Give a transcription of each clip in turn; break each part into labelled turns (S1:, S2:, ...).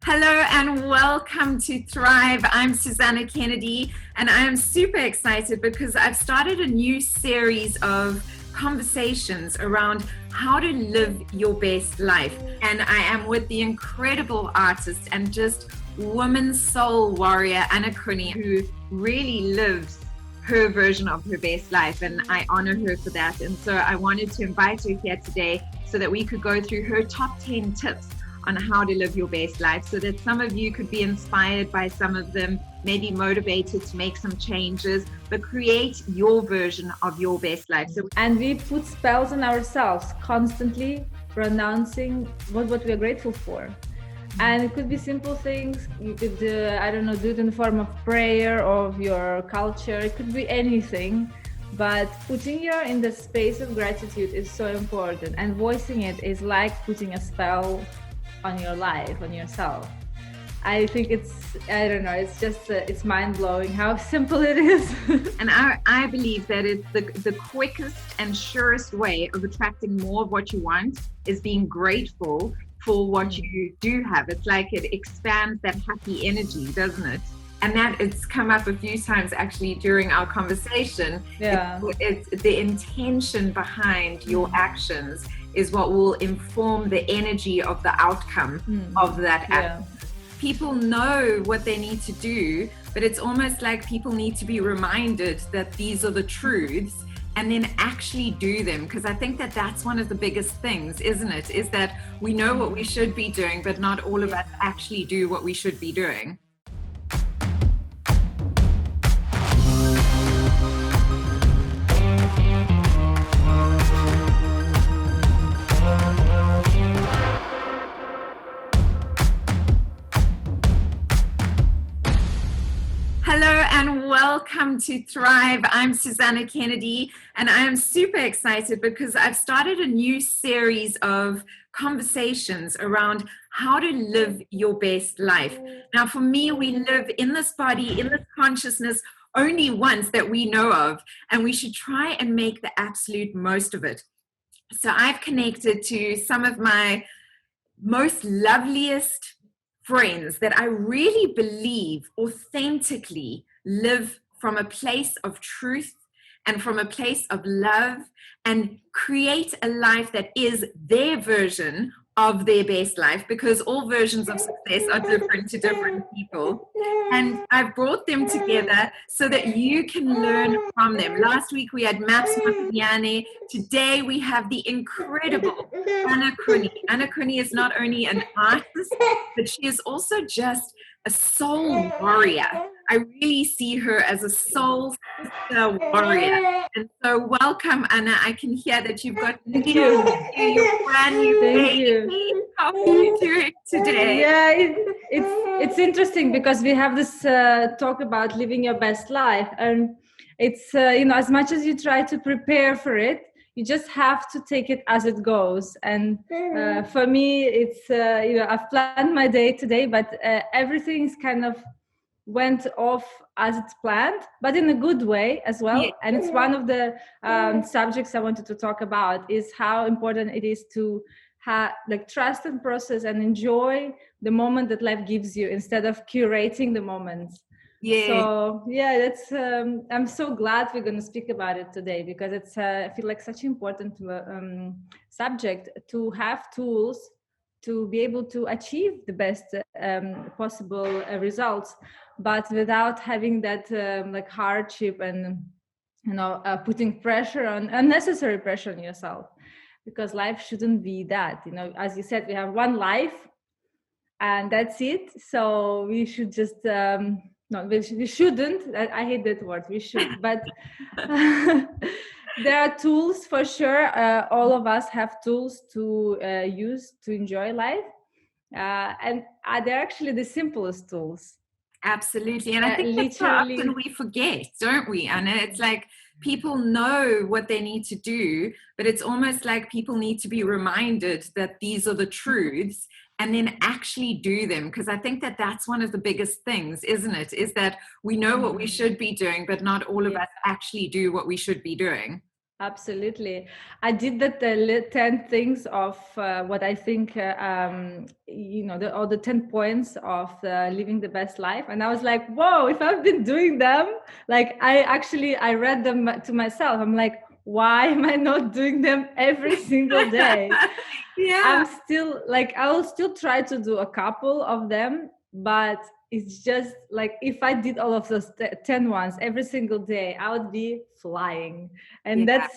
S1: Hello and welcome to Thrive. I'm Susana Kennedy, and I am super excited because I've started a new series of conversations around how to live your best life. And I am with the incredible artist and just woman soul warrior, Ana Kuni, who really lives her version of her best life, and I honor her for that. And so I wanted to invite her here today so that we could go through her top 10 tips on how to live your best life, so that some of you could be inspired by some of them, maybe motivated to make some changes, but create your version of your best life.
S2: And we put spells on ourselves, constantly pronouncing what we are grateful for. And it could be simple things. You could, do it in the form of prayer or of your culture. It could be anything. But putting you in the space of gratitude is so important. And voicing it is like putting a spell on your life, on yourself. I think it's mind-blowing how simple it is.
S1: And I believe that it's the quickest and surest way of attracting more of what you want is being grateful for what you do have. It's like it expands that happy energy, doesn't it? And that it's come up a few times actually during our conversation.
S2: Yeah.
S1: It's the intention behind your actions is what will inform the energy of the outcome of that act. People know what they need to do, but it's almost like people need to be reminded that these are the truths and then actually do them. Because I think that that's one of the biggest things, isn't it? Is that we know what we should be doing, but not all of us actually do what we should be doing. Hello and welcome to Thrive. I'm Susana Kennedy, and I am super excited because I've started a new series of conversations around how to live your best life. Now, for me, we live in this body, in this consciousness, only once that we know of, and we should try and make the absolute most of it. So I've connected to some of my most loveliest friends that I really believe authentically live from a place of truth and from a place of love and create a life that is their version of their best life, because all versions of success are different to different people. And I've brought them together so that you can learn from them. Last week we had Maps Mapiyane. Today we have the incredible Ana Kuni. Ana Kuni is not only an artist, but she is also just a soul warrior. I really see her as a soul sister warrior. And so welcome, Ana. I can hear that you've got your brand new baby. How are you doing today?
S2: Yeah, it's interesting because we have this talk about living your best life, and it's as much as you try to prepare for it, you just have to take it as it goes. And for me, it's I've planned my day today, but everything's kind of went off as it's planned, but in a good way as well. Yeah. And it's one of the subjects I wanted to talk about is how important it is to trust and process and enjoy the moment that life gives you instead of curating the moments.
S1: Yeah.
S2: So yeah, that's I'm so glad we're going to speak about it today, because it's I feel like such an important subject to have tools to be able to achieve the best possible results, but without having that hardship and putting pressure on unnecessary pressure on yourself, because life shouldn't be that. As you said, we have one life and that's it. So we should just we shouldn't. I hate that word. We should, but there are tools for sure. All of us have tools to use to enjoy life, and they're actually the simplest tools.
S1: Absolutely. And I think that's so often we forget, don't we, Anna? It's like people know what they need to do, but it's almost like people need to be reminded that these are the truths and then actually do them. Because I think that that's one of the biggest things, isn't it? Is that we know what we should be doing, but not all of us actually do what we should be doing.
S2: Absolutely. I did that 10 things of what I think, all the 10 points of living the best life. And I was like, whoa, if I've been doing them, like I read them to myself. I'm like, why am I not doing them every single day?
S1: Yeah.
S2: I'm still like, I will still try to do a couple of them, but it's just like if I did all of those 10 ones every single day, I would be flying. And
S1: Yeah.
S2: that's,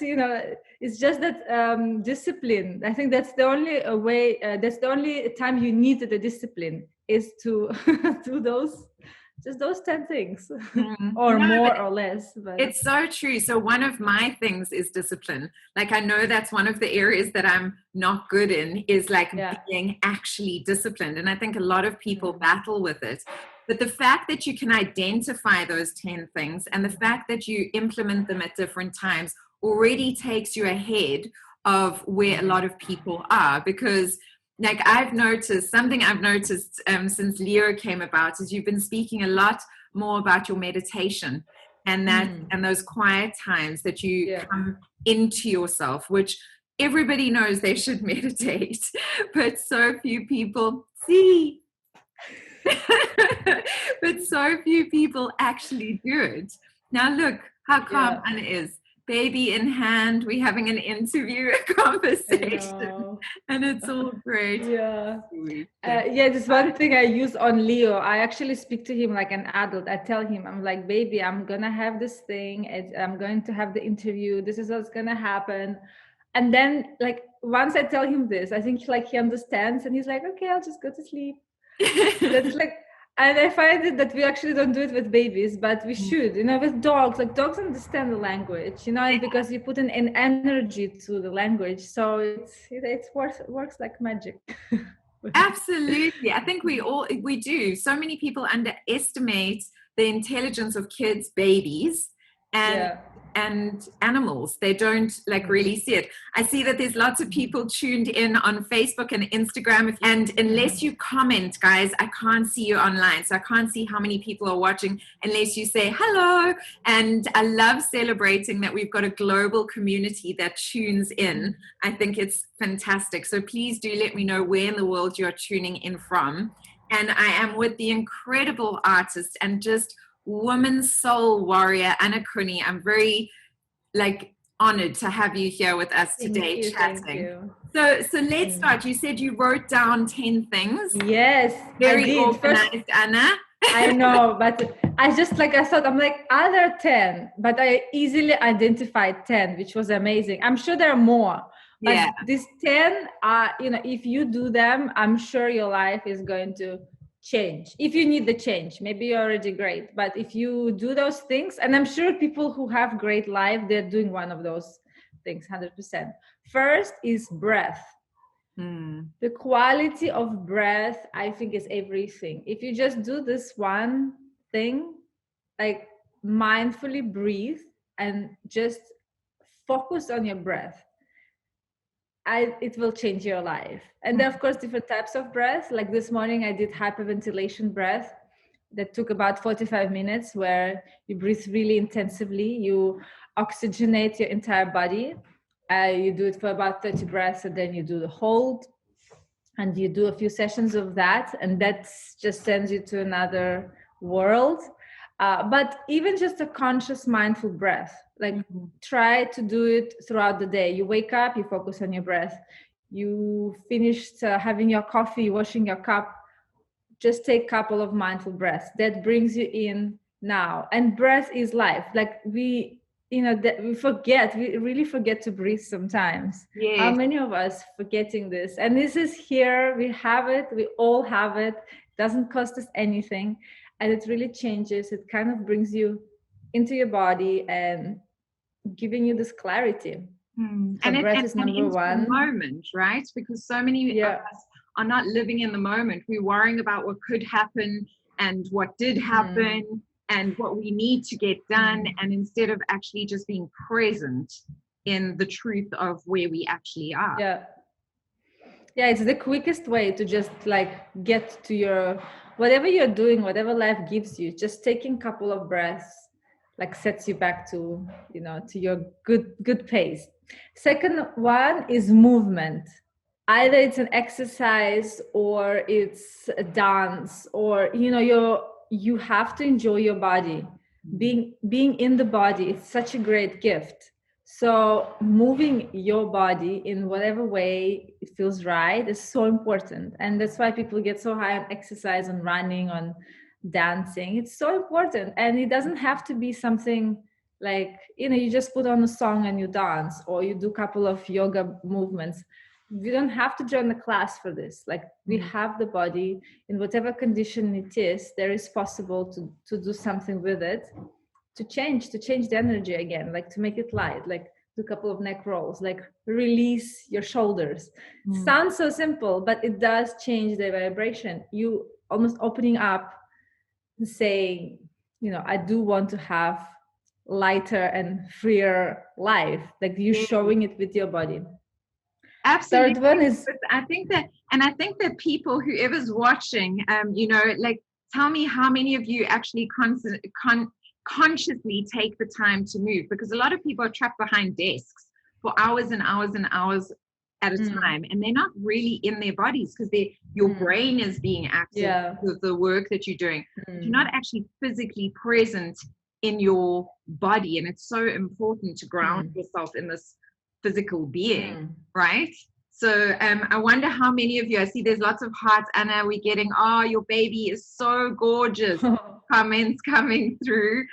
S2: it's just that discipline. I think that's the only way, that's the only time you need the discipline is to do those 10 things or
S1: No,
S2: more
S1: but
S2: or less. But
S1: it's so true. So one of my things is discipline. Like I know that's one of the areas that I'm not good in is like
S2: yeah.
S1: being actually disciplined. And I think a lot of people battle with it. But the fact that you can identify those 10 things and the fact that you implement them at different times already takes you ahead of where a lot of people are. Because like I've noticed since Leo came about is you've been speaking a lot more about your meditation and that and those quiet times that you come into yourself, which everybody knows they should meditate, but so few people see. But so few people actually do it. Now look how calm Anna is. Baby in hand, we're having an interview, a conversation, and it's all great.
S2: Yeah. This one thing I use on Leo. I actually speak to him like an adult. I tell him, I'm like, baby, I'm gonna have this thing. I'm going to have the interview. This is what's gonna happen. And then, like, once I tell him this, I think like he understands, and he's like, okay, I'll just go to sleep. So that's like, and I find it that we actually don't do it with babies, but we should, with dogs. Like dogs understand the language, because you put an energy to the language, so it works like magic.
S1: Absolutely. I think we do. So many people underestimate the intelligence of kids, babies, and animals. They don't like really see it. I see that there's lots of people tuned in on Facebook and Instagram, and unless you comment, guys, I can't see you online. So I can't see how many people are watching unless you say hello. And I love celebrating that we've got a global community that tunes in. I think it's fantastic. So please do let me know where in the world you're tuning in from. And I am with the incredible artist and just woman soul warrior, Ana Kuni. I'm very honored to have you here with us today chatting. So let's start. You said you wrote down 10 things.
S2: Yes.
S1: Very organized, Anna.
S2: I know, but I thought, I'm like, are there 10? But I easily identified 10, which was amazing. I'm sure there are more. But these 10 are, if you do them, I'm sure your life is going to change. If you need the change, maybe you're already great. But if you do those things, and I'm sure people who have great life, they're doing one of those things, 100%. First is breath. The quality of breath, I think, is everything. If you just do this one thing, like mindfully breathe and just focus on your breath, it will change your life. And there are, of course, different types of breath. Like this morning, I did hyperventilation breath that took about 45 minutes, where you breathe really intensively. You oxygenate your entire body. You do it for about 30 breaths, and then you do the hold. And you do a few sessions of that, and that just sends you to another world. But even just a conscious, mindful breath, try to do it throughout the day. You wake up, you focus on your breath. You finished having your coffee, washing your cup, just take a couple of mindful breaths. That brings you in now. And breath is life. Like we really forget to breathe sometimes. How many of us forgetting this? And this is here, we have it, we all have it. It doesn't cost us anything, and it really changes. It kind of brings you into your body and giving you this clarity. So and breath is number one.
S1: The moment, right? Because so many of us are not living in the moment. We're worrying about what could happen and what did happen and what we need to get done, and instead of actually just being present in the truth of where we actually are.
S2: It's the quickest way to just get to your whatever you're doing, whatever life gives you. Just taking a couple of breaths like sets you back to, to your good pace. Second one is movement. Either it's an exercise or it's a dance, or you have to enjoy your body. Being in the body, it's such a great gift. So moving your body in whatever way it feels right is so important. And that's why people get so high on exercise, on running, on dancing. It's so important. And it doesn't have to be something like, you just put on a song and you dance, or you do a couple of yoga movements. We don't have to join the class for this. Like, we have the body in whatever condition it is. There is possible to do something with it, to change the energy again, like to make it light, like do a couple of neck rolls, like release your shoulders. Sounds so simple, but it does change the vibration. You almost opening up and saying, I do want to have lighter and freer life, like you showing it with your body.
S1: Absolutely.
S2: Third one is,
S1: I think that people, whoever's watching, like, tell me how many of you actually consciously take the time to move, because a lot of people are trapped behind desks for hours and hours and hours at a time, and they're not really in their bodies, because your brain is being active with the work that you're doing. You're not actually physically present in your body, and it's so important to ground yourself in this physical being, right? So I wonder how many of you, I see there's lots of hearts. Anna, we're getting, oh, your baby is so gorgeous. Comments coming through,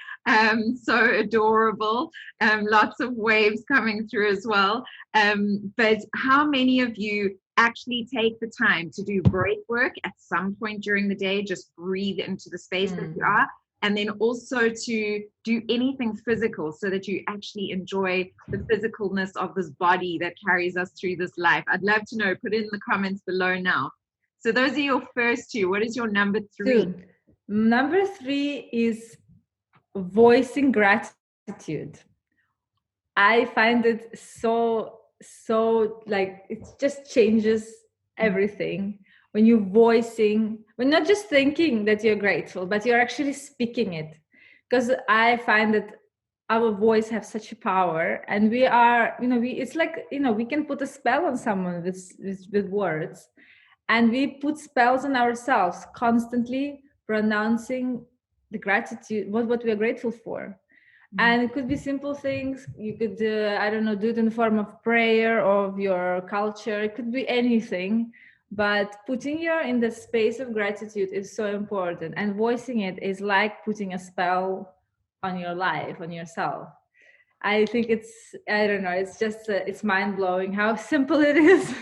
S1: so adorable. Lots of waves coming through as well. But how many of you actually take the time to do breath work at some point during the day? Just breathe into the space that you are. And then also to do anything physical, so that you actually enjoy the physicalness of this body that carries us through this life. I'd love to know. Put it in the comments below now. So those are your first two. What is your number three?
S2: Number three is voicing gratitude. I find it so like, it just changes everything. When you're not just thinking that you're grateful, but you're actually speaking it. Because I find that our voice has such a power, and we are, it's like, we can put a spell on someone with words, and we put spells on ourselves, constantly pronouncing the gratitude, what we are grateful for. And it could be simple things. You could, I don't know, do it in the form of prayer, of your culture. It could be anything. But putting you in the space of gratitude is so important. And voicing it is like putting a spell on your life, on yourself. I think it's just, it's mind-blowing how simple it is.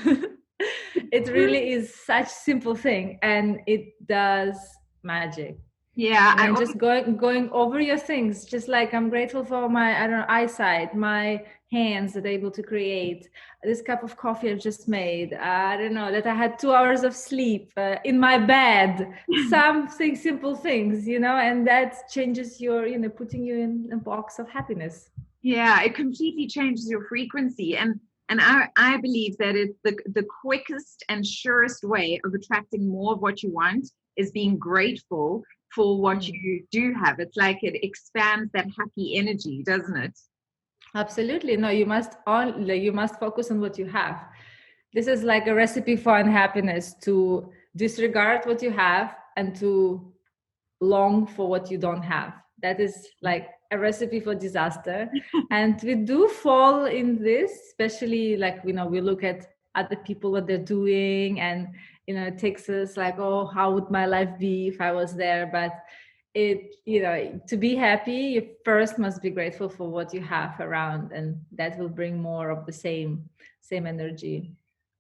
S2: It really is such simple thing, and it does magic.
S1: Yeah,
S2: and just going over your things, just like, I'm grateful for my, I don't know, eyesight, my hands that are able to create this cup of coffee I've just made. I don't know, that I had 2 hours of sleep in my bed. Something simple things, and that changes your, putting you in a box of happiness.
S1: Yeah, it completely changes your frequency. And I believe that it's the quickest and surest way of attracting more of what you want is being grateful for what you do have. It's like it expands that happy energy, doesn't it?
S2: Absolutely. No, you must focus on what you have. This is like a recipe for unhappiness, to disregard what you have and to long for what you don't have. That is like a recipe for disaster. And we do fall in this, especially like, we look at other people, what they're doing, and it takes us like, oh, how would my life be if I was there? But to be happy, you first must be grateful for what you have around, and that will bring more of the same energy.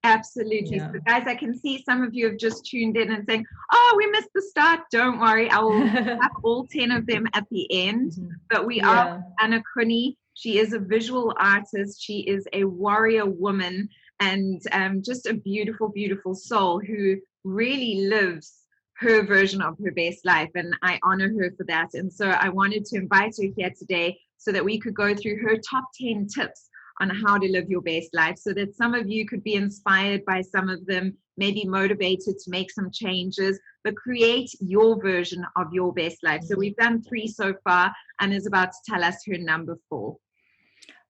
S1: Absolutely.
S2: Yeah.
S1: So guys, I can see some of you have just tuned in and saying, oh, we missed the start. Don't worry, I will have all 10 of them at the end. But we are Ana Kuni. She is a visual artist. She is a warrior woman, and just a beautiful, beautiful soul who really lives her version of her best life. And I honor her for that. And so I wanted to invite her here today so that we could go through her top 10 tips on how to live your best life, so that some of you could be inspired by some of them. maybe motivated to make some changes, but create your version of your best life. So we've done 3 so far. Anna's about to tell us her number 4.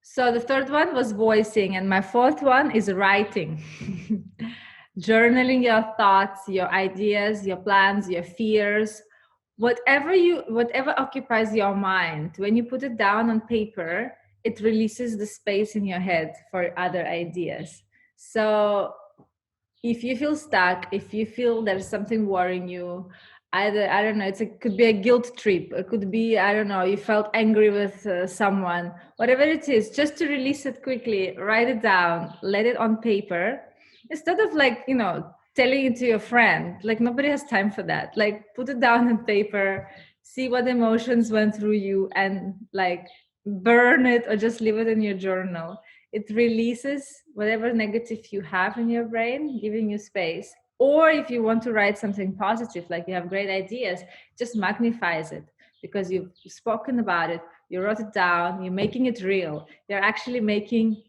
S2: So the third one was voicing, and my fourth one is writing. Journaling your thoughts, your ideas, your plans, your fears, whatever occupies your mind. When you put it down on paper, it releases the space in your head for other ideas. So if you feel stuck, if you feel there's something worrying you, either, I don't know, it could be a guilt trip, it could be, I don't know, you felt angry with someone, whatever it is, just to release it quickly, write it down, let it on paper, instead of like, you know, telling it to your friend. Like, nobody has time for that. Like, put it down on paper, see what emotions went through you, and like burn it or just leave it in your journal. It releases whatever negative you have in your brain, giving you space. Or if you want to write something positive, like you have great ideas, just magnifies it, because you've spoken about it, you wrote it down, you're making it real. You're actually making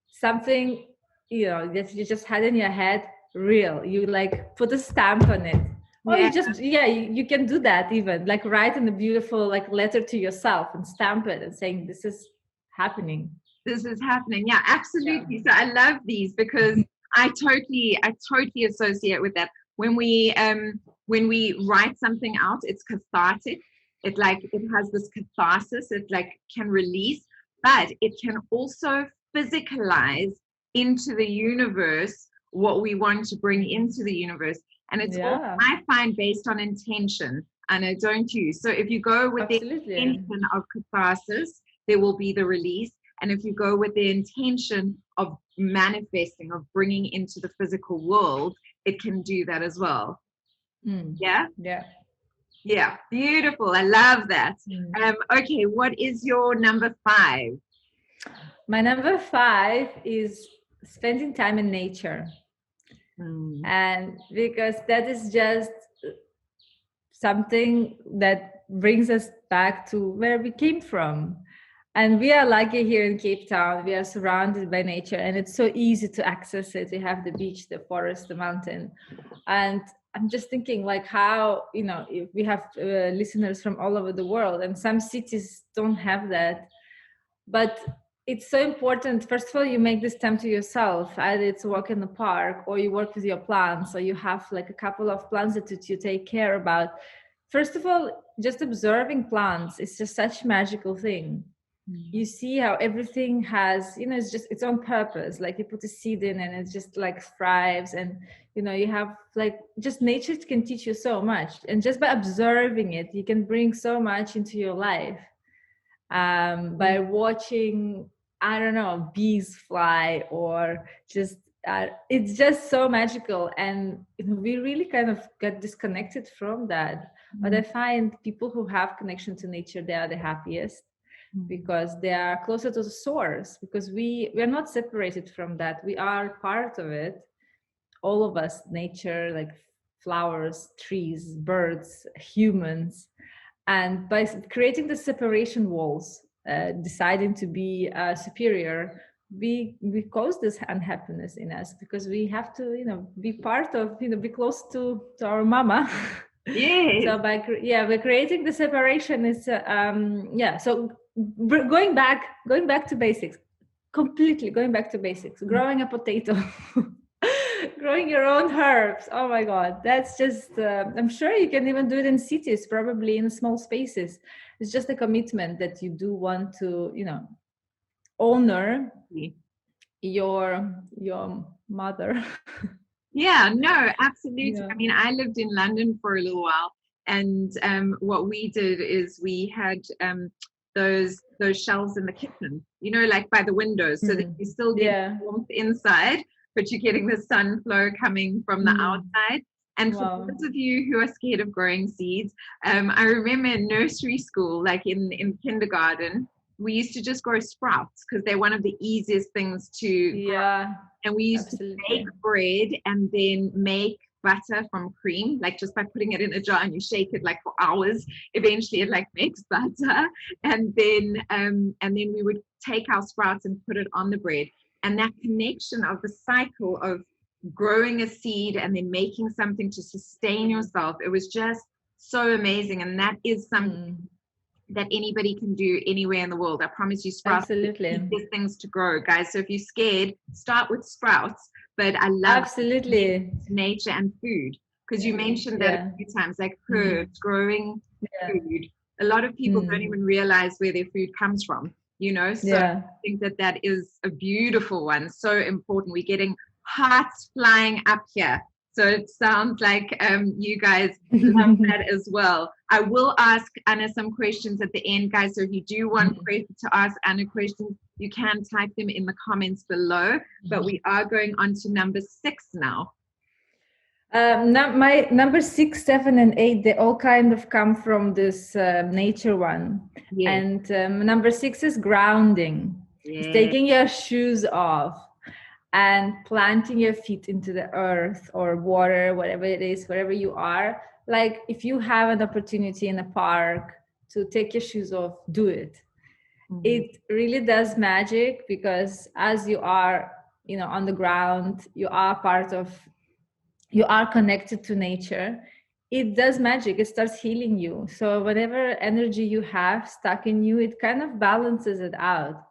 S2: something, you know, that you just had in your head real. You like put a stamp on it. Or you just, you can do that, even like write in a beautiful like letter to yourself and stamp it and saying, this is happening.
S1: This is happening. Yeah, absolutely. So I love these because I totally associate with that. When we write something out, it's cathartic. It has this catharsis. It like can release, but it can also physicalize into the universe what we want to bring into the universe. And it's all, I find, based on intention. And I don't use. So if you go with the intention of catharsis, there will be the release. And if you go with the intention of manifesting, of bringing into the physical world, it can do that as well. Yeah? Yeah. Beautiful. I love that. Okay. What is your number 5?
S2: My number 5 is spending time in nature. And because that is just something that brings us back to where we came from. And we are lucky here in Cape Town. We are surrounded by nature, and it's so easy to access it. We have the beach, the forest, the mountain. And I'm just thinking, like, how, you know, if we have listeners from all over the world, and some cities don't have that. But it's so important. First of all, you make this time to yourself. Either it's a walk in the park, or you work with your plants, or you have like a couple of plants that you take care about. First of all, just observing plants is just such a magical thing. You see how everything has, you know, it's just its own purpose. Like you put a seed in and it just like thrives, and you know, you have like, just nature can teach you so much, and just by observing it, you can bring so much into your life. By watching, I don't know, bees fly, or just it's just so magical. And you know, we really kind of got disconnected from that. But I find people who have connection to nature, they are the happiest, because they are closer to the source, because we are not separated from that. We are part of it, all of us. Nature, like flowers, trees, birds, humans. And by creating the separation walls, deciding to be superior, we cause this unhappiness in us, because we have to, you know, be part of, you know, be close to our mama. So by creating the separation is so going back to basics, completely going back to basics. Growing a potato, growing your own herbs. Oh my God, that's just I'm sure you can even do it in cities, probably in small spaces. It's just a commitment that you do want to, you know, honor your mother.
S1: Yeah, no, absolutely. Yeah. I mean, I lived in London for a little while, and what we did is we had those shelves in the kitchen, you know, like by the windows, so that you still get warmth inside, but you're getting the sun flow coming from the outside. And for those of you who are scared of growing seeds, I remember in nursery school, like in kindergarten, we used to just grow sprouts because they're one of the easiest things to grow. And we used to bake bread and then make butter from cream, like just by putting it in a jar and you shake it like for hours. Eventually it like makes butter. And then we would take our sprouts and put it on the bread. And that connection of the cycle of growing a seed and then making something to sustain yourself. It was just so amazing. And that is something that anybody can do anywhere in the world. I promise you, sprouts are the easiest things to grow, guys. So if you're scared, start with sprouts. But I love nature and food, because you mentioned that a few times, like herbs, growing food. A lot of people don't even realize where their food comes from, you know. So I think that that is a beautiful one, so important. We're getting hearts flying up here. So it sounds like you guys love that as well. I will ask Anna some questions at the end, guys. So if you do want to ask Anna questions, you can type them in the comments below. But we are going on to number 6 now.
S2: My number 6, 7, and 8, they all kind of come from this nature one. And number 6 is grounding. It's taking your shoes off and planting your feet into the earth or water, whatever it is, wherever you are. Like if you have an opportunity in a park to take your shoes off, do it. It really does magic, because as you are, you know, on the ground, you are connected to nature. It does magic. It starts healing you. So whatever energy you have stuck in you, it kind of balances it out,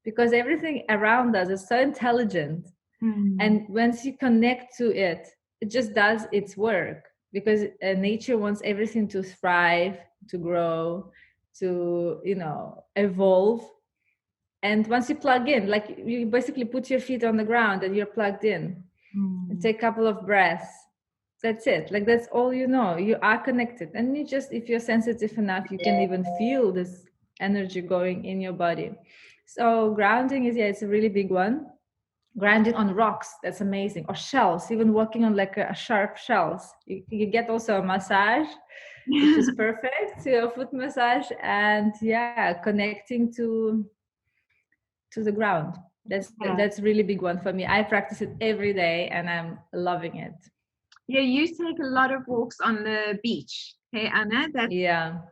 S2: because everything around us is so intelligent. And once you connect to it, it just does its work, because nature wants everything to thrive, to grow, to, you know, evolve. And once you plug in, like you basically put your feet on the ground and you're plugged in, and take a couple of breaths. That's it. Like that's all you know. You are connected. And you just, if you're sensitive enough, you can even feel this energy going in your body. So grounding is, it's a really big one. Grounding on rocks, that's amazing. Or shells, even walking on like a sharp shells. You get also a massage, which is perfect. So a foot massage, and connecting to the ground. That's really big one for me. I practice it every day and I'm loving it.
S1: Yeah, you take a lot of walks on the beach. Hey, Anna.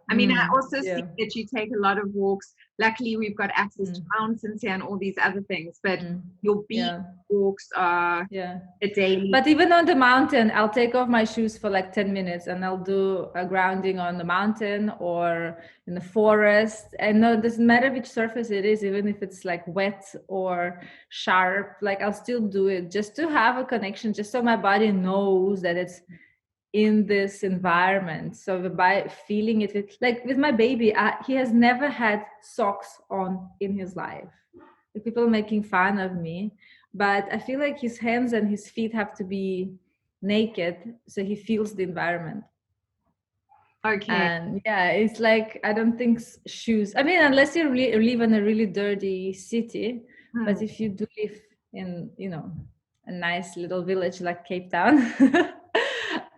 S1: I mean, I also see that you take a lot of walks. Luckily, we've got access to mountains here and all these other things. But your beach walks are a daily.
S2: But even on the mountain, I'll take off my shoes for like 10 minutes and I'll do a grounding on the mountain or in the forest. And no, it doesn't matter which surface it is, even if it's like wet or sharp, like I'll still do it just to have a connection, just so my body knows that it's in this environment. So by feeling it, like with my baby, he has never had socks on in his life. People making fun of me, but I feel like his hands and his feet have to be naked so he feels the environment.
S1: Okay.
S2: And it's like, I don't think shoes, I mean, unless you live in a really dirty city, but if you do live in, you know, a nice little village like Cape Town,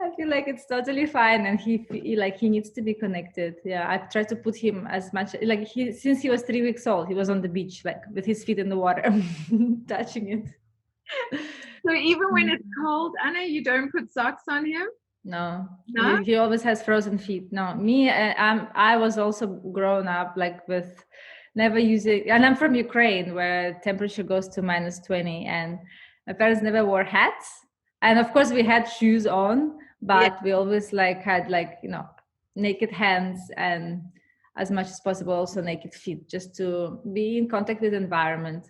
S2: I feel like it's totally fine, and he needs to be connected. I try to put him as much, like since he was 3 weeks old, he was on the beach, like with his feet in the water, touching it.
S1: So even when it's cold, Anna, you don't put socks on him?
S2: No? He always has frozen feet. No, me, I was also grown up like with never using, and I'm from Ukraine where temperature goes to -20, and my parents never wore hats. And of course we had shoes on, but we always had naked hands, and as much as possible also naked feet, just to be in contact with the environment.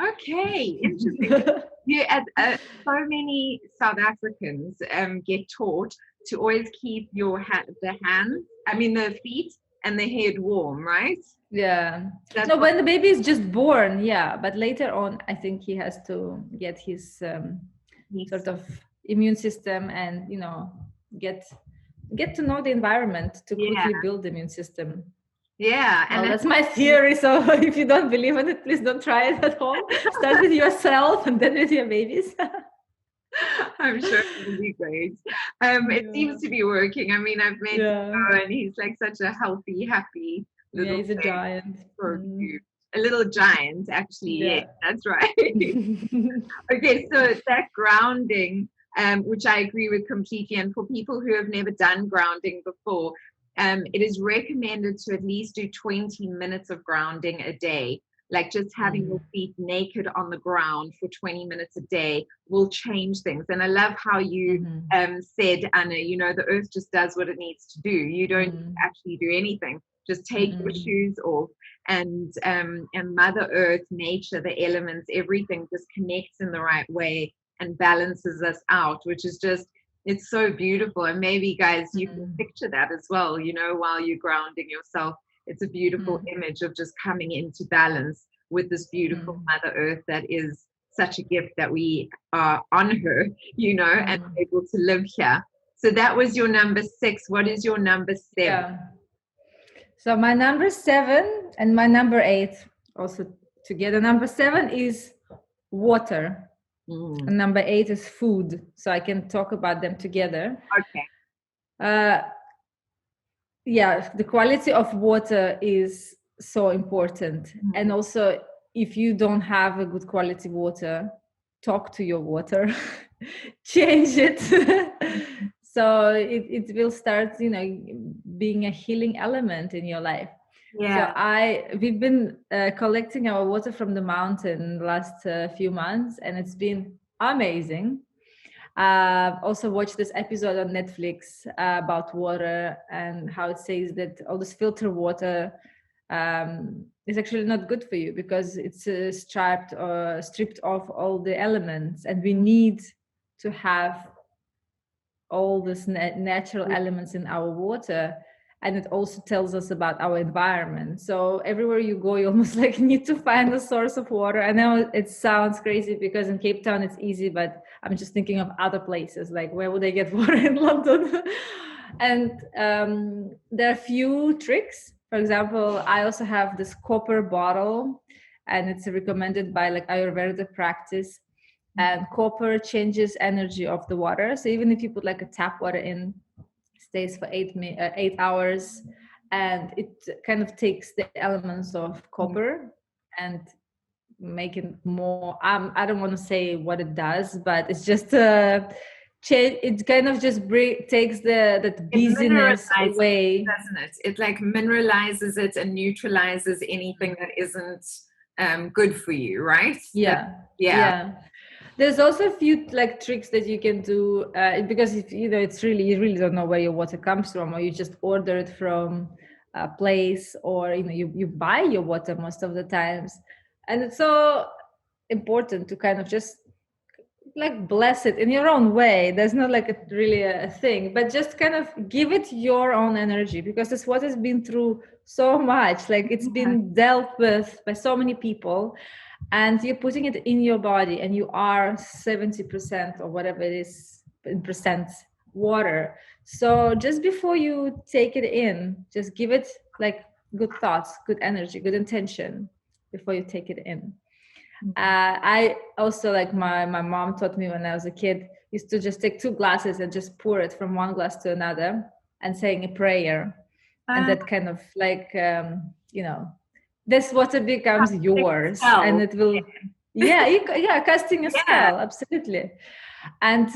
S1: Okay, interesting. So many South Africans get taught to always keep the hands, the feet and the head warm, right? When the baby is just born, but later on I think he has to get his sort of immune system and get to know the environment to quickly build the immune system. And that's my theory. So if you don't believe in it, please don't try it at home. Start with yourself and then with your babies. I'm sure it will be great. It seems to be working. I've met him, and he's like such a healthy, happy little
S2: he's a giant.
S1: So cute. A little giant, actually. Yes, that's right. Okay, so that grounding, which I agree with completely, and for people who have never done grounding before, it is recommended to at least do 20 minutes of grounding a day. Like just having your feet naked on the ground for 20 minutes a day will change things. And I love how you said, Anna, you know, the earth just does what it needs to do. You don't actually do anything. Just take your shoes off, and Mother Earth, nature, the elements, everything just connects in the right way and balances us out, which is just, it's so beautiful. And maybe guys, you can picture that as well, you know, while you're grounding yourself. It's a beautiful image of just coming into balance with this beautiful Mother Earth that is such a gift that we are on her, you know, and able to live here. So that was your number 6. What is your number 7?
S2: Yeah. So my number 7 and my number 8 also together. Number 7 is water. And number 8 is food. So I can talk about them together.
S1: Okay.
S2: Yeah, the quality of water is so important. And also, if you don't have a good quality water, talk to your water, change it. So it will start, you know, being a healing element in your life.
S1: Yeah.
S2: So we've been collecting our water from the mountain the last few months, and it's been amazing. Also watched this episode on Netflix about water and how it says that all this filter water is actually not good for you because it's stripped of all the elements, and we need to have all these natural elements in our water. And it also tells us about our environment. So everywhere you go, you almost like need to find a source of water. I know it sounds crazy because in Cape Town it's easy, but I'm just thinking of other places, like where would I get water in London? And there are a few tricks. For example, I also have this copper bottle, and it's recommended by like Ayurveda practice. And copper changes energy of the water. So even if you put like a tap water in, stays for 8 hours, and it kind of takes the elements of copper and make it more, I don't want to say what it does, but it's just it kind of just takes that busyness away,
S1: doesn't it? It like mineralizes it and neutralizes anything that isn't good for you, right?
S2: Yeah. There's also a few like tricks that you can do because if you know you really don't know where your water comes from, or you just order it from a place, or you know you buy your water most of the times. And it's so important to kind of just like bless it in your own way. There's not like really a thing, but just kind of give it your own energy, because this water has been through so much, like it's been dealt with by so many people, and you're putting it in your body, and you are 70% or whatever it is in percent water. So just before you take it in, just give it like good thoughts, good energy, good intention before you take it in. I also, like my mom taught me when I was a kid, used to just take 2 glasses and just pour it from one glass to another and saying a prayer. And that kind of like, you know, this water becomes yours, and it will, casting a spell, absolutely. And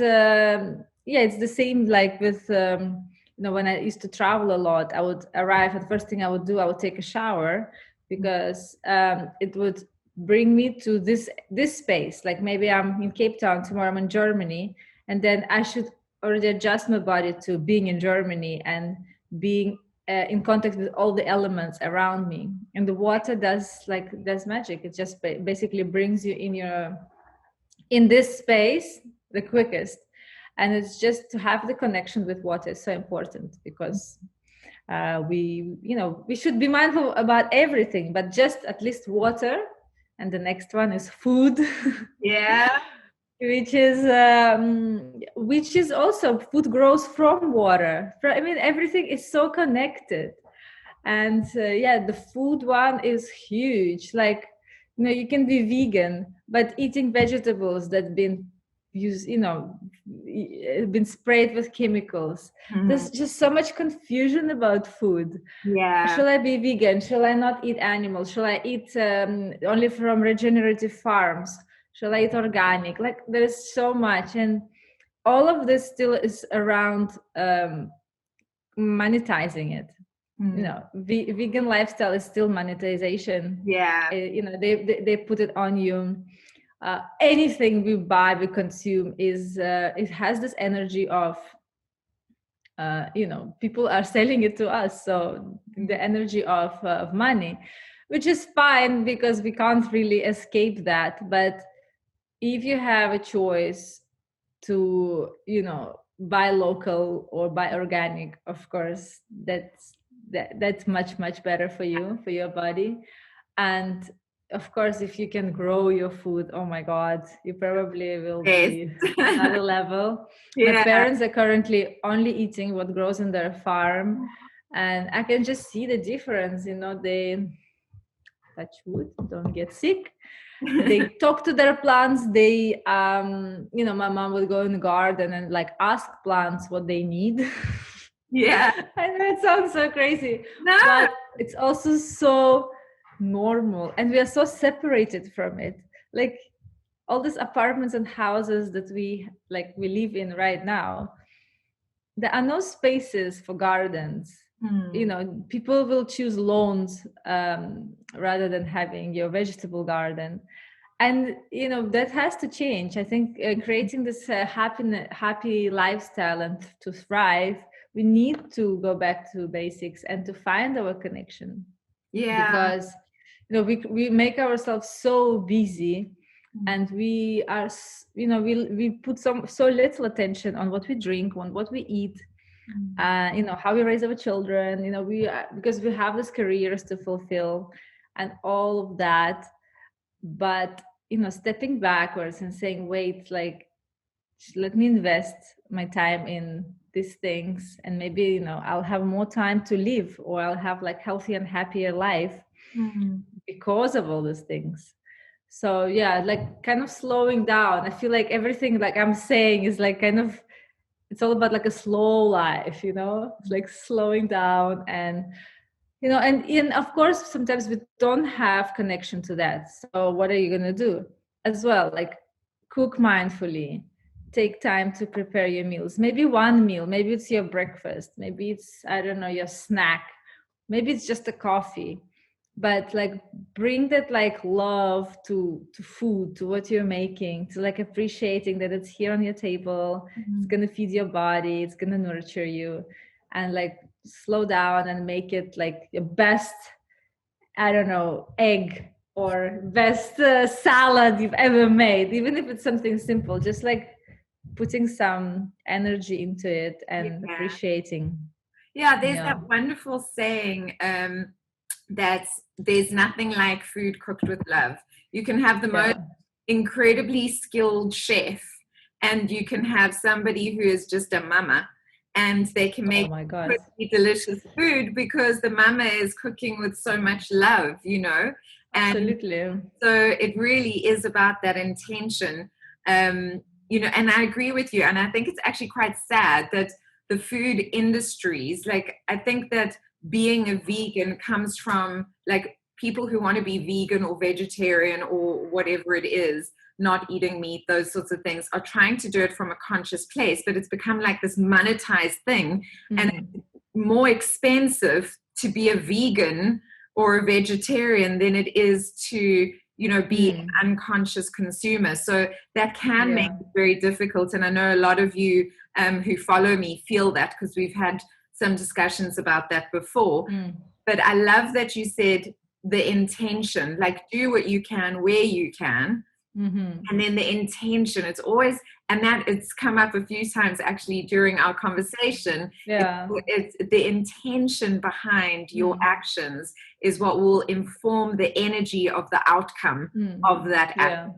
S2: it's the same like with, you know, when I used to travel a lot, I would arrive, and the first thing I would do, I would take a shower, because it would bring me to this space. Like maybe I'm in Cape Town, tomorrow I'm in Germany, and then I should already adjust my body to being in Germany and being in contact with all the elements around me. And the water does magic. It just basically brings you in this space the quickest. And it's just to have the connection with water is so important, because we should be mindful about everything, but just at least water. And the next one is food.
S1: Yeah.
S2: which is also, food grows from water. I mean, everything is so connected. And the food one is huge. Like, you know, you can be vegan, but eating vegetables that been used, you know, been sprayed with chemicals. There's just so much confusion about food. Shall I be vegan? Shall I not eat animals? Shall I eat only from regenerative farms? Shall I eat organic? Like, there's so much, and all of this still is around monetizing it. Vegan lifestyle is still monetization.
S1: Yeah.
S2: They put it on you. Anything we buy, we consume is it has this energy of people are selling it to us, so the energy of money, which is fine because we can't really escape that. But if you have a choice to buy local or buy organic, of course that's much better for you, for your body. And of course, if you can grow your food, oh my god, you probably will
S1: Yes.
S2: be another level. My
S1: Yeah.
S2: parents are currently only eating what grows in their farm, and I can just see the difference. They touch wood, don't get sick. They talk to their plants. They my mom would go in the garden and like ask plants what they need.
S1: Yeah.
S2: I know it sounds so crazy,
S1: No.
S2: but it's also so normal, and we are so separated from it. Like all these apartments and houses that we live in right now, there are no spaces for gardens. People will choose lawns rather than having your vegetable garden. And that has to change. I think creating this happy lifestyle and to thrive, we need to go back to basics and to find our connection.
S1: Yeah.
S2: Because we make ourselves so busy, and we are we put so little attention on what we drink, on what we eat, how we raise our children. Because we have these careers to fulfill and all of that. But stepping backwards and saying, wait, like, let me invest my time in these things, and maybe I'll have more time to live, or I'll have like healthy and happier life because of all these things. So yeah, like kind of slowing down. I feel like everything like I'm saying is like kind of, it's all about like a slow life. It's like slowing down. And and of course sometimes we don't have connection to that, so what are you going to do as well? Like, cook mindfully, take time to prepare your meals. Maybe one meal, maybe it's your breakfast, maybe it's, I don't know, your snack, maybe it's just a coffee. But like, bring that like love to food, to what you're making, to like appreciating that it's here on your table. It's going to feed your body, it's going to nurture you. And like, slow down and make it like your best, I don't know, egg or best salad you've ever made. Even if it's something simple, just like putting some energy into it and appreciating.
S1: Yeah, there's that wonderful saying that there's nothing like food cooked with love. You can have the most incredibly skilled chef, and you can have somebody who is just a mama, and they can make pretty delicious food because the mama is cooking with so much love, And
S2: absolutely.
S1: So it really is about that intention, and I agree with you. And I think it's actually quite sad that the food industries, like, I think that being a vegan comes from like people who want to be vegan or vegetarian or whatever it is, not eating meat, those sorts of things, are trying to do it from a conscious place, but it's become like this monetized thing, and it's more expensive to be a vegan or a vegetarian than it is to be an unconscious consumer. So that can make it very difficult. And I know a lot of you who follow me feel that, because we've had some discussions about that before. But I love that you said the intention, like, do what you can where you can. And then the intention, it's always, and that it's come up a few times actually during our conversation. It's the intention behind your actions is what will inform the energy of the outcome of that action.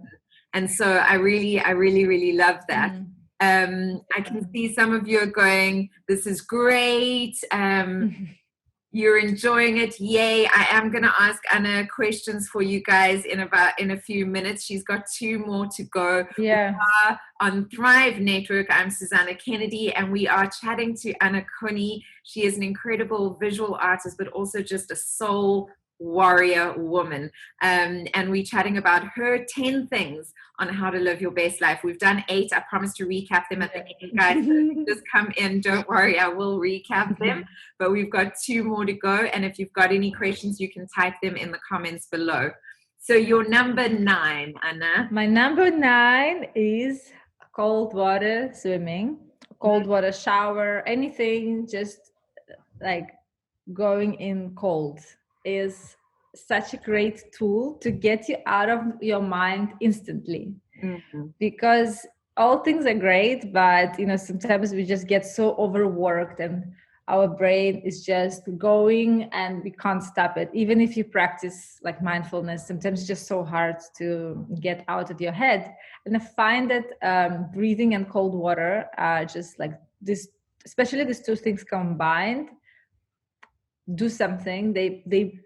S1: And so I really love that. I can see some of you are going, this is great. You're enjoying it. Yay. I am going to ask Ana questions for you guys in a few minutes. She's got 2 more to go. We are on Thrive Network. I'm Susana Kennedy, and we are chatting to Ana Kuni. She is an incredible visual artist, but also just a soul warrior woman. And we're chatting about her 10 things on how to live your best life. We've done 8. I promise to recap them at the end, guys. So if you just come in, don't worry, I will recap them. But we've got 2 more to go. And if you've got any questions, you can type them in the comments below. So your number 9, Anna.
S2: My number 9 is cold water swimming, cold water shower, anything, just like going in cold is such a great tool to get you out of your mind instantly. Because all things are great, but sometimes we just get so overworked and our brain is just going and we can't stop it. Even if you practice like mindfulness, sometimes it's just so hard to get out of your head. And I find that breathing and cold water are just like this, especially these 2 things combined, do something. They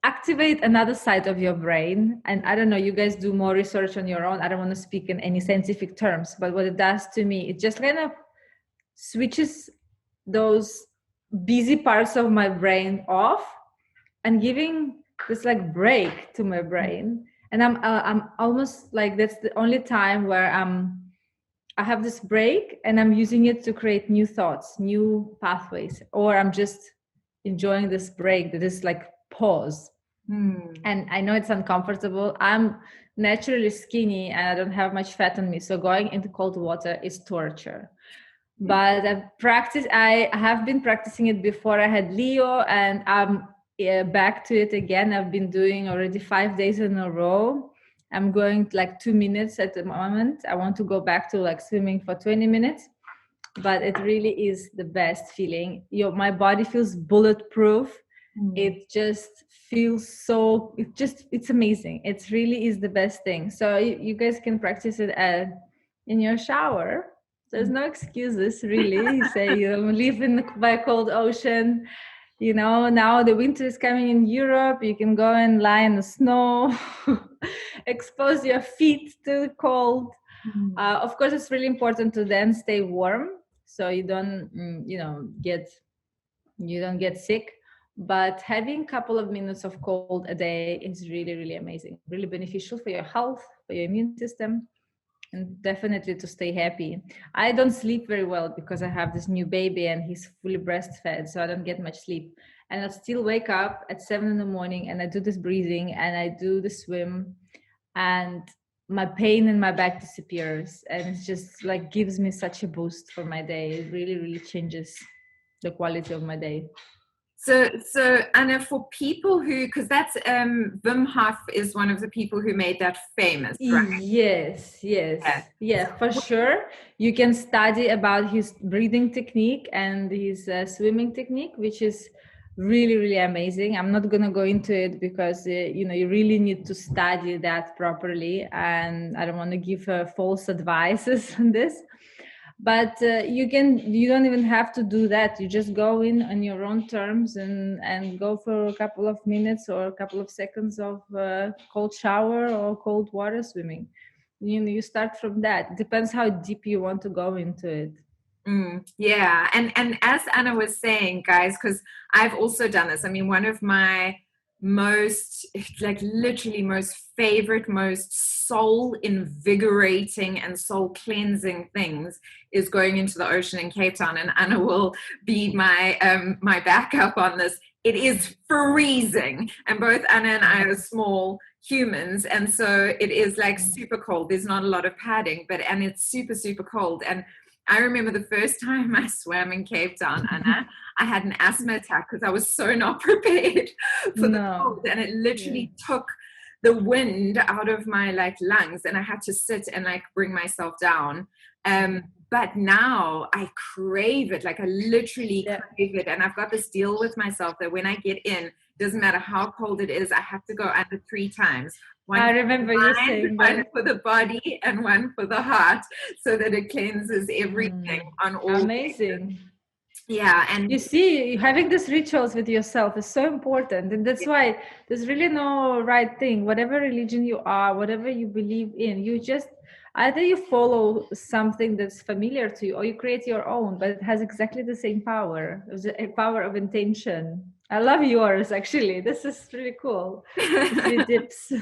S2: activate another side of your brain. And I don't know, you guys do more research on your own. I don't want to speak in any scientific terms, but what it does to me, it just kind of switches those busy parts of my brain off and giving this like break to my brain. And I'm almost like, that's the only time where I have this break and I'm using it to create new thoughts, new pathways, or I'm just enjoying this break, that is like pause. And I know it's uncomfortable. I'm naturally skinny and I don't have much fat on me. So going into cold water is torture. But I have been practicing it before I had Leo, and I'm back to it again. I've been doing already 5 days in a row. I'm going like 2 minutes at the moment. I want to go back to like swimming for 20 minutes, but it really is the best feeling. My body feels bulletproof. It just feels so, it's amazing. It really is the best thing. So you guys can practice it in your shower. There's no excuses, really. You say you live by a cold ocean. Now the winter is coming in Europe. You can go and lie in the snow, expose your feet to the cold. Of course, it's really important to then stay warm so you don't, get sick. But having a couple of minutes of cold a day is really, really amazing, really beneficial for your health, for your immune system, and definitely to stay happy. I don't sleep very well because I have this new baby and he's fully breastfed, so I don't get much sleep. And I still wake up at 7 in the morning and I do this breathing and I do the swim, and my pain in my back disappears, and it just like gives me such a boost for my day. It really, really changes the quality of my day.
S1: So Anna, for people who, because that's Wim Hof is one of the people who made that famous, right?
S2: Yes, for sure. You can study about his breathing technique and his swimming technique, which is really, really amazing. I'm not going to go into it because you really need to study that properly, and I don't want to give false advices on this. But you don't even have to do that. You just go in on your own terms and go for a couple of minutes or a couple of seconds of cold shower or cold water swimming. You start from that. It depends how deep you want to go into it.
S1: Yeah, and as Anna was saying, guys, because I've also done this. I mean, one of my most favorite, most soul invigorating and soul cleansing things is going into the ocean in Cape Town, and Anna will be my backup on this. It is freezing, and both Anna and I are small humans, and so it is like super cold. There's not a lot of padding, and it's super, super cold. And I remember the first time I swam in Cape Town, Anna, I had an asthma attack because I was so not prepared for the cold. And it literally took the wind out of my lungs, and I had to sit and bring myself down. But now I crave it. I literally crave it. And I've got this deal with myself that when I get in, doesn't matter how cold it is, I have to go under 3 times.
S2: I remember you saying that.
S1: One for the body and one for the heart, so that it cleanses everything on all.
S2: Amazing.
S1: Places. Yeah, and
S2: you see, having these rituals with yourself is so important, and that's why there's really no right thing. Whatever religion you are, whatever you believe in, you just either you follow something that's familiar to you, or you create your own, but it has exactly the same power. It's a power of intention. I love yours, actually. This is really cool. The 3 tips.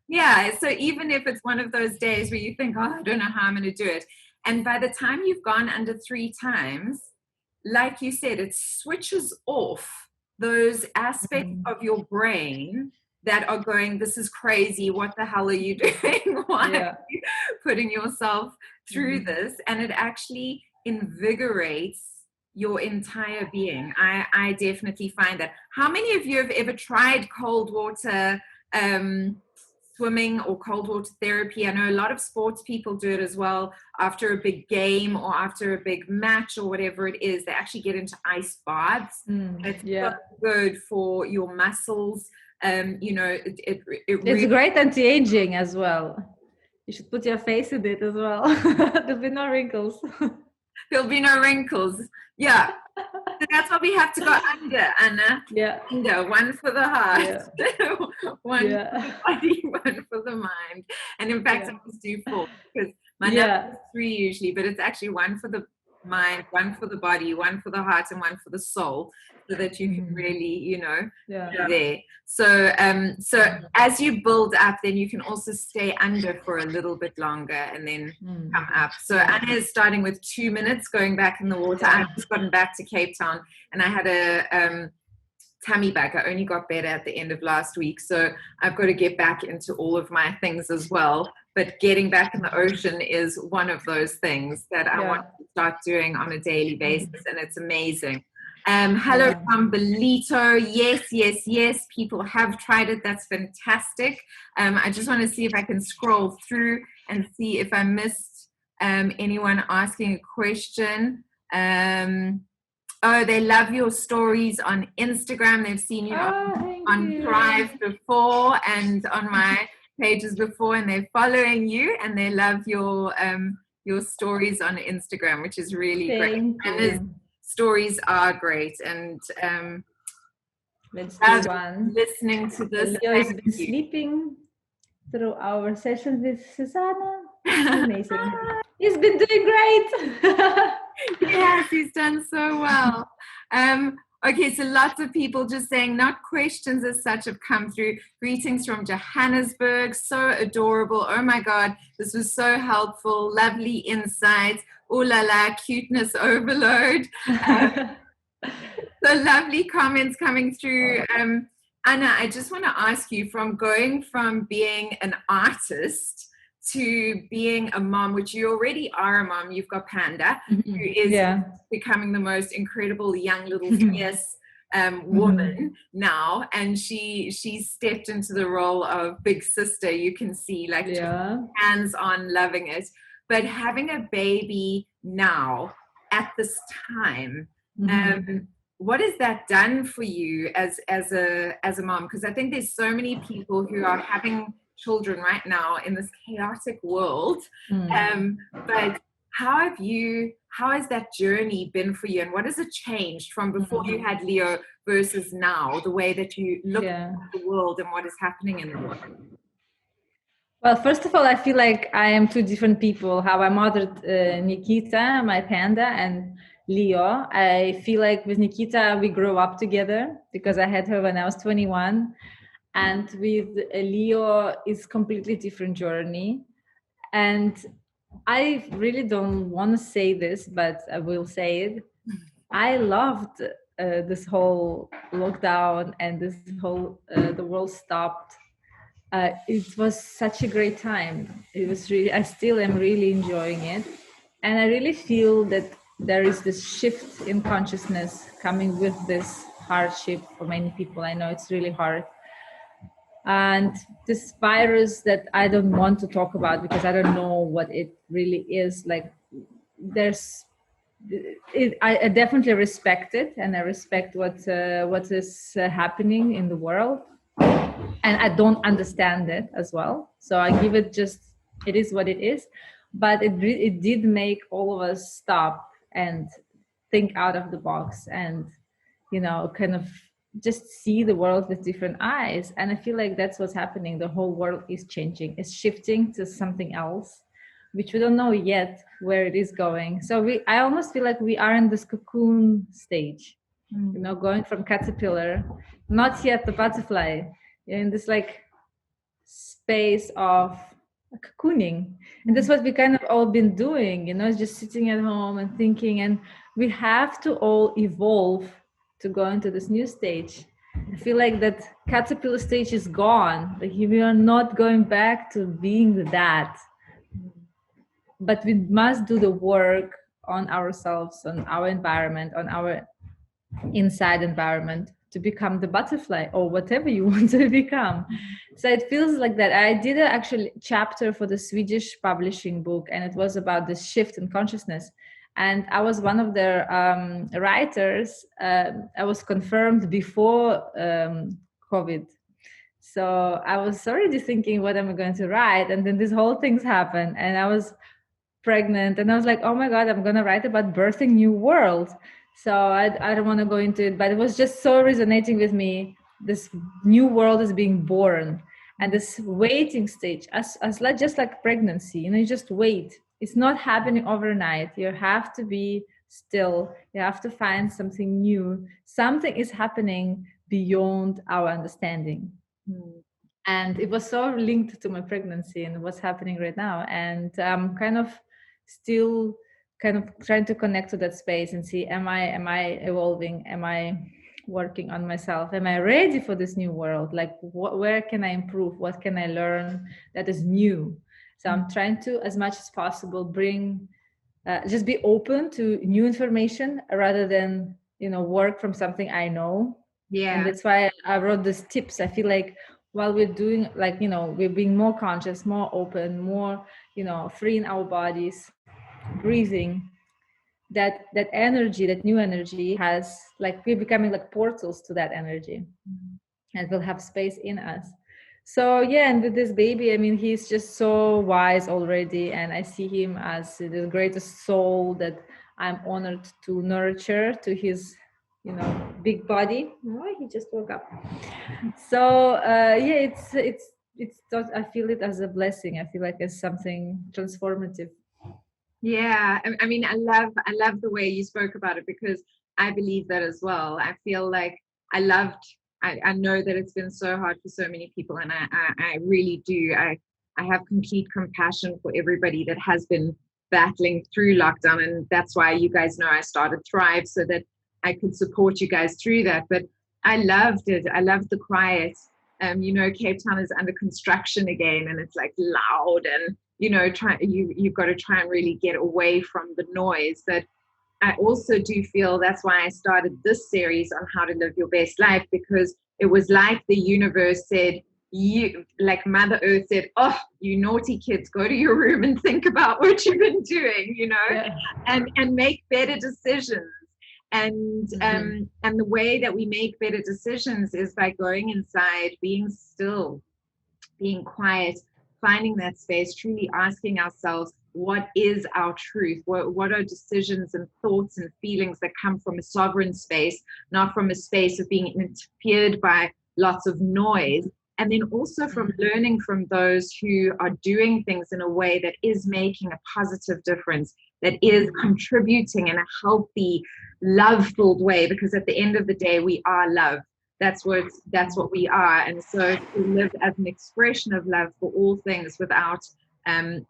S1: Yeah, so even if it's one of those days where you think, oh, I don't know how I'm going to do it, and by the time you've gone under 3 times, like you said, it switches off those aspects of your brain that are going, this is crazy, what the hell are you doing? Why are you putting yourself through this? And it actually invigorates your entire being. I definitely find that. How many of you have ever tried cold water swimming or cold water therapy? I know a lot of sports people do it as well. After a big game or after a big match or whatever it is, they actually get into ice baths. It's so good for your muscles. You know, it really,
S2: it's great anti-aging as well. You should put your face in it as well. There'll be no wrinkles.
S1: There'll be no wrinkles. Yeah. So that's why we have to go under, Anna.
S2: Yeah.
S1: Under, one for the heart, one for the body, one for the mind. And in fact, I always do 4 because my number is 3 usually, but it's actually one for the mind, one for the body, one for the heart, and one for the soul, so that you can really, you know, be there. So as you build up, then you can also stay under for a little bit longer and then come up. So Anna is starting with 2 minutes going back in the water. I've just gotten back to Cape Town and I had a tummy bug. I only got better at the end of last week, so I've got to get back into all of my things as well. But getting back in the ocean is one of those things that I want to start doing on a daily basis, and it's amazing. Hello from Belito. Yes. People have tried it. That's fantastic. I just want to see if I can scroll through and see if I missed anyone asking a question. Oh, they love your stories on Instagram. They've seen you on Thrive before and on my pages before, and they're following you and they love your stories on Instagram, which is really great. And stories are great, and
S2: let's do one.
S1: Listening to this.
S2: Leo has been sleeping through our session with Susana. Amazing. He's been doing great.
S1: Yes, he's done so well. Okay, so lots of people just saying, not questions as such, have come through. Greetings from Johannesburg. So adorable. Oh my God, this was so helpful. Lovely insights. Ooh la la, cuteness overload. So lovely comments coming through. Anna, I just want to ask you, from going from being an artist to being a mom, which you already are a mom, you've got Panda, who is becoming the most incredible young little fierce woman now, and she stepped into the role of big sister. You can see, like, hands on, loving it. But having a baby now at this time, what has that done for you as a mom? Because I think there's so many people who are having children right now in this chaotic world, but how has that journey been for you, and what has it changed from before you had Leo versus now, the way that you look at the world and what is happening in the world?
S2: Well, first of all, I feel like I am 2 different people. How I mothered Nikita, my panda, and Leo. I feel like with Nikita we grew up together because I had her when I was 21. And with Leo, it's completely different journey. And I really don't want to say this, but I will say it. I loved this whole lockdown and this whole, the world stopped. It was such a great time. It was really, I still am really enjoying it. And I really feel that there is this shift in consciousness coming with this hardship for many people. I know it's really hard. And this virus that I don't want to talk about because I don't know what it really is. Like, I definitely respect it, and I respect what is happening in the world, and I don't understand it as well. So I give it it is what it is. But it did make all of us stop and think out of the box, and kind of just see the world with different eyes. And I feel like that's what's happening. The whole world is changing. It's shifting to something else, which we don't know yet where it is going. So I almost feel like we are in this cocoon stage. you know, going from caterpillar, not yet the butterfly, in this like space of cocooning. And that's what we kind of all been doing, you know, just sitting at home and thinking. And we have to all evolve to go into this new stage. I feel like that caterpillar stage is gone. Like we are not going back to being that. But we must do the work on ourselves, on our environment, on our inside environment to become the butterfly or whatever you want to become. So it feels like that. I did an actual chapter for the Swedish publishing book, and it was about this shift in consciousness. And I was one of their writers. I was confirmed before COVID. So I was already thinking, what am I going to write? And then this whole things happened, and I was pregnant, and I was like, oh my God, I'm going to write about birthing new world. So I don't want to go into it, but it was just so resonating with me. This new world is being born, and this waiting stage, as like, just like pregnancy, you know, you just wait. It's not happening overnight. You have to be still. You have to find something new. Something is happening beyond our understanding. And it was so linked to my pregnancy and what's happening right now. And I'm kind of still kind of trying to connect to that space and see, am I evolving? Am I working on myself? Am I ready for this new world? Like, where can I improve? What can I learn that is new? So I'm trying to, as much as possible, bring, just be open to new information rather than, you know, work from something I know.
S1: Yeah.
S2: And that's why I wrote these tips. I feel like while we're doing, like, you know, we're being more conscious, more open, more, you know, free in our bodies, breathing, that energy, that new energy has, like, we're becoming like portals to that energy, and will have space in us. So yeah, and with this baby, I mean, he's just so wise already, and I see him as the greatest soul that I'm honored to nurture to his, you know, big body. Oh, he just woke up. So yeah, I feel it as a blessing. I feel like it's something transformative.
S1: Yeah, I mean, I love the way you spoke about it, because I believe that as well. I feel like I know that it's been so hard for so many people, and I really do. I have complete compassion for everybody that has been battling through lockdown, and that's why you guys know I started Thrive, so that I could support you guys through that. But I loved it. I loved the quiet. You know, Cape Town is under construction again, and it's like loud, and you know, you've got to try and really get away from the noise. But I also do feel that's why I started this series on how to live your best life, because it was like the universe said, like Mother Earth said, oh, you naughty kids, go to your room and think about what you've been doing, you know, yeah. and make better decisions. And and the way that we make better decisions is by going inside, being still, being quiet, finding that space, truly asking ourselves, what is our truth? What are decisions and thoughts and feelings that come from a sovereign space, not from a space of being interfered by lots of noise? And then also from learning from those who are doing things in a way that is making a positive difference, that is contributing in a healthy, love-filled way, because at the end of the day, we are love. That's what we are. And so to live as an expression of love for all things without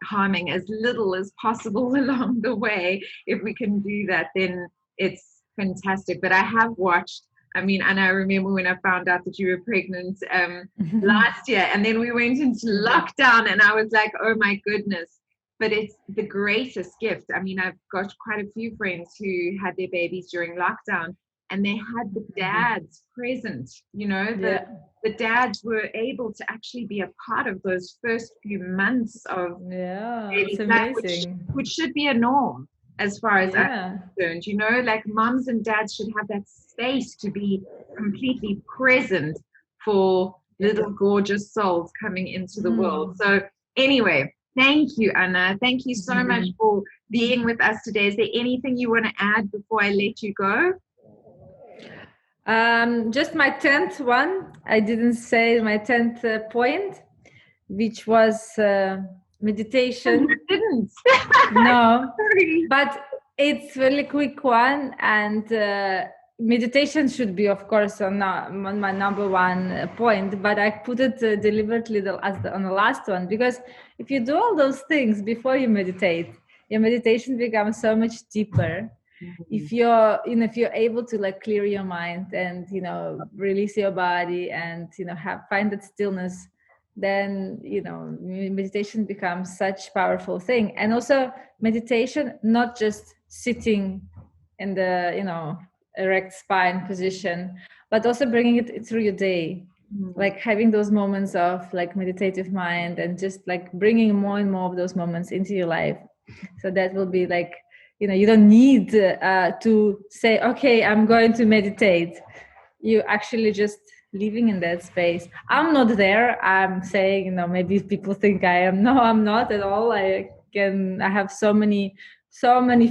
S1: harming as little as possible along the way, if we can do that, then it's fantastic. But I have watched, I mean, and I remember when I found out that you were pregnant last year, and then we went into lockdown, and I was like, oh my goodness. But it's the greatest gift. I mean, I've got quite a few friends who had their babies during lockdown, and they had the dads present, you know, the dads were able to actually be a part of those first few months of
S2: it's amazing.
S1: Which should be a norm as far as I'm concerned, you know, like moms and dads should have that space to be completely present for little gorgeous souls coming into the world. So anyway, thank you, Ana. Thank you so much for being with us today. Is there anything you want to add before I let you go?
S2: Just my 10th one. I didn't say my 10th point, which was meditation.
S1: You didn't.
S2: No, but it's really quick one, and meditation should be, of course, on my number one point, but I put it deliberately on the last one, because if you do all those things before you meditate, your meditation becomes so much deeper. If you're able to like clear your mind and release your body and find that stillness, then meditation becomes such powerful thing. And also meditation, not just sitting in the erect spine position, but also bringing it through your day, like having those moments of like meditative mind, and just like bringing more and more of those moments into your life. So that will be like, you don't need to say, okay, I'm going to meditate. You actually just living in that space. I'm not there. I'm saying, maybe people think I am. No, I'm not at all. I have so many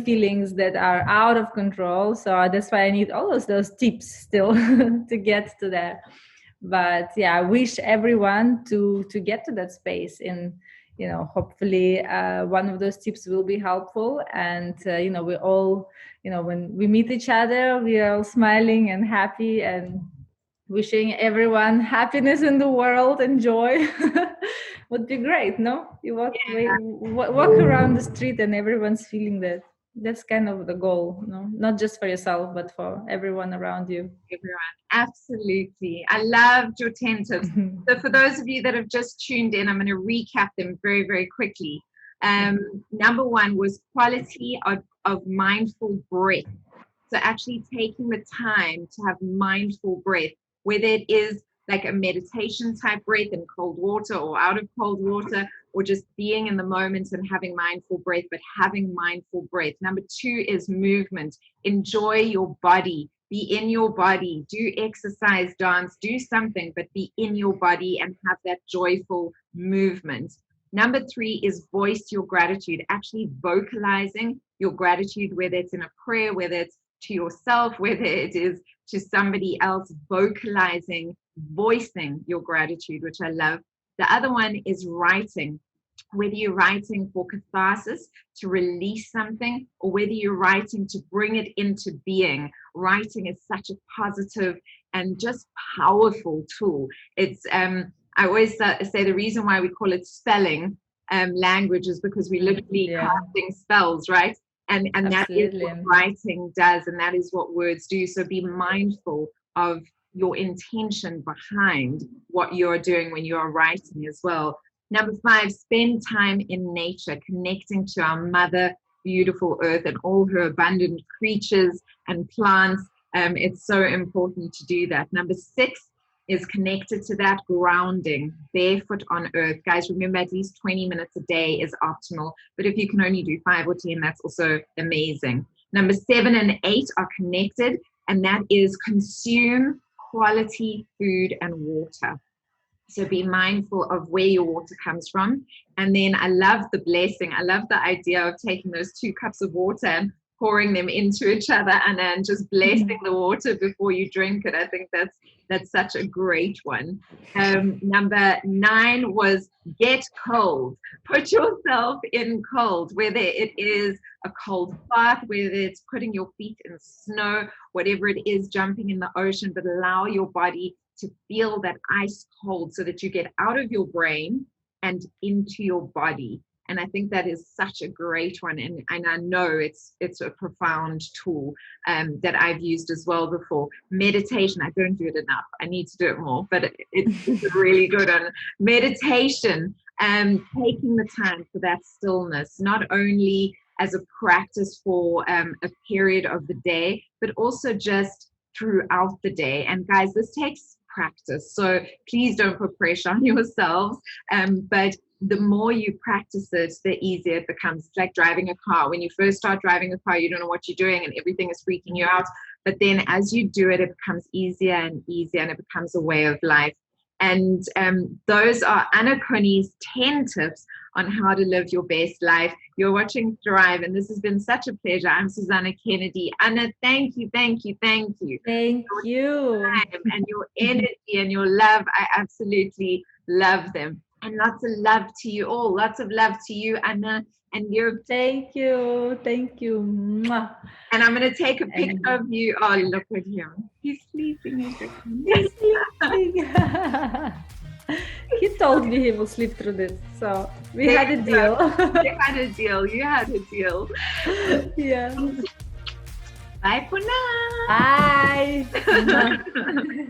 S2: feelings that are out of control. So that's why I need all of those tips still to get to that. But yeah, I wish everyone to get to that space. In hopefully one of those tips will be helpful. And we all, when we meet each other, we are all smiling and happy and wishing everyone happiness in the world and joy. Would be great. No, you walk around the street and everyone's feeling that. That's kind of the goal, no? Not just for yourself, but for everyone around you.
S1: Everyone, absolutely. I loved your 10 tips. So for those of you that have just tuned in, I'm going to recap them very, very quickly. Number one was quality of mindful breath. So actually taking the time to have mindful breath, whether it is like a meditation type breath in cold water or out of cold water, or just being in the moment and having mindful breath, but having mindful breath. Number two is movement. Enjoy your body. Be in your body. Do exercise, dance, do something, but be in your body and have that joyful movement. Number three is voice your gratitude. Actually vocalizing your gratitude, whether it's in a prayer, whether it's to yourself, whether it is to somebody else, vocalizing, voicing your gratitude, which I love. The other one is writing. Whether you're writing for catharsis, to release something, or whether you're writing to bring it into being. Writing is such a positive and just powerful tool. It's I always say the reason why we call it spelling language is because we literally casting spells, right? And that is what writing does, and that is what words do. So be mindful of your intention behind what you're doing when you're writing as well. Number five, spend time in nature, connecting to our mother, beautiful earth, and all her abundant creatures and plants. It's so important to do that. Number six is connected to that grounding, barefoot on earth. Guys, remember at least 20 minutes a day is optimal, but if you can only do 5 or 10, that's also amazing. Number 7 and 8 are connected, and that is consume quality food and water. So be mindful of where your water comes from. And then I love the blessing. I love the idea of taking those 2 cups of water and pouring them into each other and then just blessing the water before you drink it. I think that's such a great one. Number 9 was get cold. Put yourself in cold, whether it is a cold bath, whether it's putting your feet in snow, whatever it is, jumping in the ocean, but allow your body to feel that ice cold so that you get out of your brain and into your body. And I think that is such a great one. And I know it's a profound tool that I've used as well before. Meditation, I don't do it enough. I need to do it more, but it's a really good one. Meditation, taking the time for that stillness, not only as a practice for a period of the day, but also just throughout the day. And guys, this takes practice. So please don't put pressure on yourselves. But the more you practice it, the easier it becomes. It's like driving a car. When you first start driving a car, you don't know what you're doing and everything is freaking you out. But then as you do it, it becomes easier and easier, and it becomes a way of life. And those are Ana Kuni's 10 tips on how to live your best life. You're watching Thrive, and this has been such a pleasure. I'm Susana Kennedy. Ana, thank you, thank you, thank you.
S2: Thank you.
S1: And your energy and your love, I absolutely love them. And lots of love to you all. Lots of love to you, Anna. And you're.
S2: Thank you. Mwah.
S1: And I'm going to take a picture of you. Oh, look at him. He's sleeping.
S2: He's sleeping. He told me he will sleep through this. So we had a deal.
S1: You had a deal. You had a deal.
S2: Yeah.
S1: Bye for now.
S2: Bye.